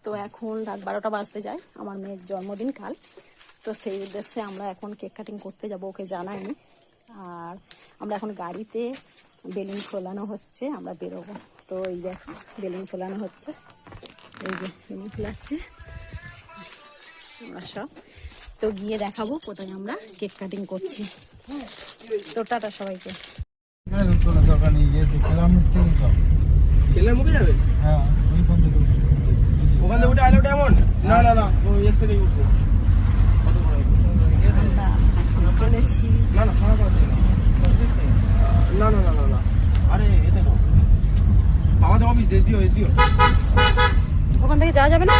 তো এখন রাত 12টা বাজতে যায়, আমার মেয়ের জন্মদিন কাল। তো সেই উদ্দেশ্যে আমরা এখন কেক কাটিং করতে যাব, ওকে জানাইনি। আর আমরা এখন গাড়িতে বেলুন ফোলানো হচ্ছে, আমরা বেরোবো। তো এই দেখো বেলুন ফোলানো হচ্ছে, এই যে বেলুন ফোলাচ্ছে আমরা সব। তো গিয়ে দেখাবো কোথায় আমরা কেক কাটিং করছি। তো টাটা সবাইকে। কেলার মুখে যাবে? হ্যাঁ, ওইখান থেকে ওখান থেকে উঠে আলো ডায়মন্ড? না না না, ওই এর থেকেই উঠবো। চলেছি। না না, খারাপ আছে না। না না না না না, আরে এ দেখো আমাদের অফিস এসডিও। ওখান থেকে যাওয়া যাবে না?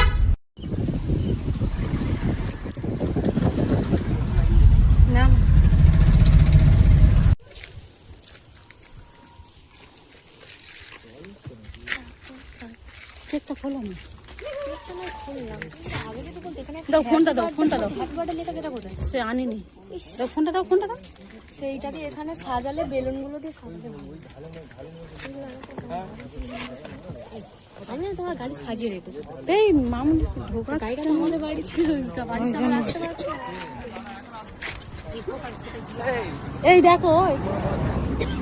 না কেকটা খোলো না। দাও ফোনটা, দাও ফোনটা, দাও। সে আনিনি। দাও ফোনটা, দাও ফোনটা, দাও। সেইটা দিয়ে এখানে সাজালে বেলুনগুলো দিয়ে সাজাতে আমি না তোমার গাড়ি সাজিয়ে রেখেছো। এই মামুন ঢোকার গাড়িটা তো আমাদের বাড়ি ছিল, বাড়িতে আমরা রাখতে পারছি না। এই দেখো,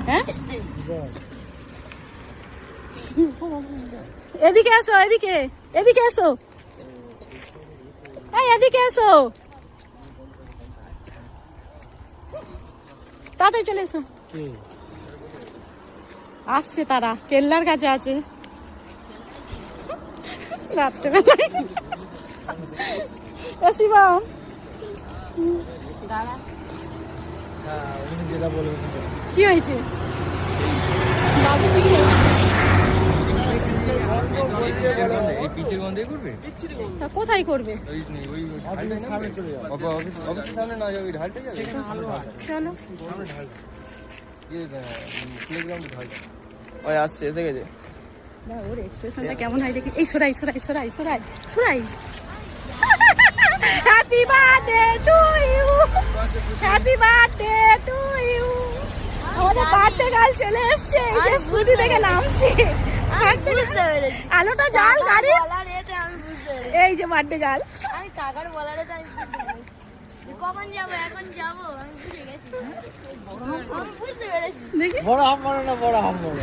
হ্যাঁ এদিকে এসো, এদিকে এদিকে এসো, এই এদিকে এসো, তাড়াতাড়ি চলে এসো। আসছে তারা, কেল্লার কাছে আছে রাত্রেবেলায়। শিবম কি হয়েছে? বাবু কি কোথায় করবে? চলো ওই আসছে, এসে গেছে। ওর এক্সপ্রেশনটা কেমন হয় দেখি। এই সরাই সরাই সরাই সরাই সরাই। Happy birthday to you, happy birthday to you. আমাদের বার্থডে গার্ল চলে এসেছে, এই যে স্কুটি থেকে নামছে। আলোটা জ্বাল গাড়ি, এই যে বার্থডে গার্ল। আমি কাকার বলারে তাই কখন যাবো, এখন যাবো, আমি বুঝে গেছি, আমি বুঝতে পেরেছি। বড় হাম বড় না, বড় হাম বড়।